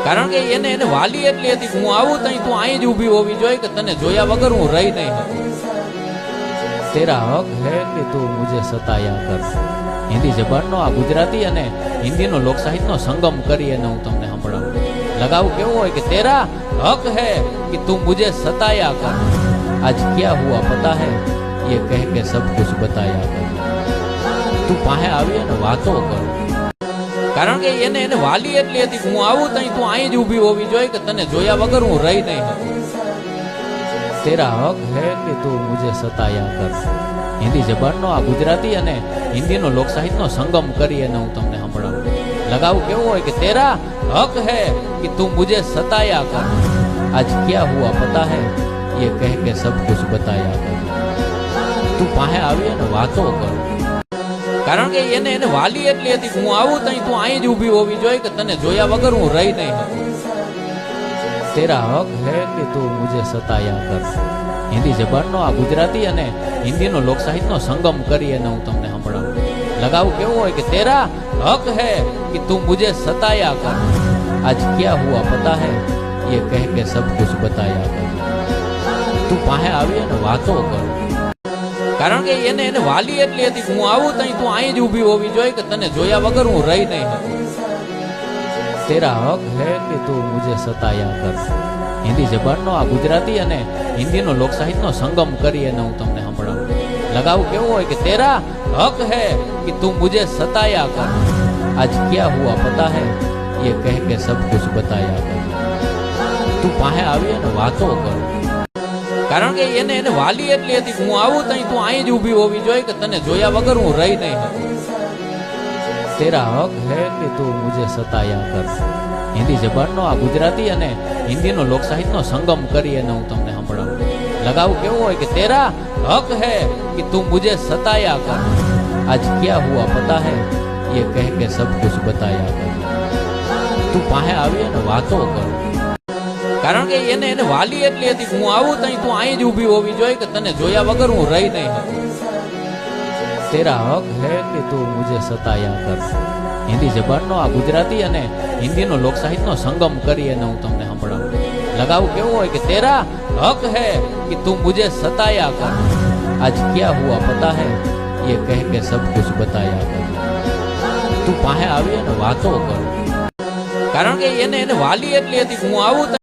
કારણ કે એને વાલી એટલી હતી કે હું આવું તઈ તું અહીં જ ઊભી હોવી જોઈએ કે તને જોયા વગર હું રહી નહીં શકું। તેરા હક હે કે તું મુझे સતાયા કર। હિન્દી જબાનનો આ ગુજરાતી અને હિન્દીનો લોક સાહિત્યનો સંગમ કરી અને હું તમને સંભળાવું। લગાવું કેવું હોય કે તેરા હક હે કે તું मुझे સતાયા કર। आज क्या हुआ पता है ये कह के सब कुछ बताया कर। તું પાસે આવી અને વાતો કર। કારણ કે એને વાલી એટલી હતી કે હું આવું તઈ તું અહીં જ ઊભી હોવી જોઈએ કે તને જોયા વગર હું રહી નહીં શકું। તેરા હક હે કે તું મુझे સતાયા કર। હિન્દી જબાનનો આ ગુજરાતી અને હિન્દીનો લોક સાહિત્યનો સંગમ કરી અને હું તમને સંભળાવું। લગાવું કેવું હોય કે તેરા હક હે કે તું मुझे સતાયા કર। आज क्या हुआ पता है ये कह के सब कुछ बताया कर। તું પાસે આવી અને વાતો કર। કારણ કે એને વાલી એટલી હતી કે હું આવું તઈ તું અહીં જ ઊભી હોવી જોઈએ કે તને જોયા વગર હું રહી નહીં શકું। તેરા હક હે કે તું मुझे સતાયા કર। હિન્દી જબાનનો આ ગુજરાતી અને હિન્દીનો લોક સાહિત્યનો સંગમ કરી અને હું તમને સંભળાવું। લગાવું કેવું હોય કે તેરા હક હે કે તું मुझे સતાયા કર। आज क्या हुआ पता है ये कह के सब कुछ बताया कर। તું પાસે આવી અને વાતો કર। કારણ કે એને વાલી એટલી હતી કે હું આવું તઈ તું અહીં જ ઊભી હોવી જોઈએ કે તને જોયા વગર હું રહી નહીં શકું। તેરા હક હે કે તું मुझे સતાયા કર। હિન્દી જબાનનો આ ગુજરાતી અને હિન્દીનો લોક સાહિત્યનો સંગમ કરી અને હું તમને સંભળાવું। લગાવું કેવું હોય કે તેરા હક હે કે તું मुझे સતાયા કર। आज क्या हुआ पता है ये कह के सब कुछ बताया कर। તું પાસે આવી અને વાતો કર। કારણ કે એને વાલી એટલી હતી કે હું આવું તઈ તું અહીં જ ઊભી હોવી જોઈએ કે તને જોયા વગર હું રહી નહીં શકું। તેરા હક હે કે તું मुझे સતાયા કર। હિન્દી જબાનનો આ ગુજરાતી અને હિન્દીનો લોક સાહિત્યનો સંગમ કરી અને હું તમને સંભળાવું। લગાવું કેવું હોય કે તેરા હક હે કે તું मुझे સતાયા કર। आज क्या हुआ पता है ये कह के सब कुछ बताया कर। તું પાસે આવી અને વાતો કર। કારણ કે એને વાલી એટલી હતી કે હું આવું તઈ તું અહીં જ ઊભી હોવી જોઈએ કે તને જોયા વગર હું રહી નહીં શકું। તેરા હક હે કે તું मुझे સતાયા કર। હિન્દી જબાનનો આ ગુજરાતી અને હિન્દીનો લોક સાહિત્યનો સંગમ કરી અને હું તમને સંભળાવું। લગાવું કેવું હોય કે તેરા હક હે કે તું मुझे સતાયા કર। आज क्या हुआ पता है ये कह के सब कुछ बताया कर। તું પાસે આવી અને વાતો કર। કારણ કે એને વાલી એટલી હતી કે હું આવું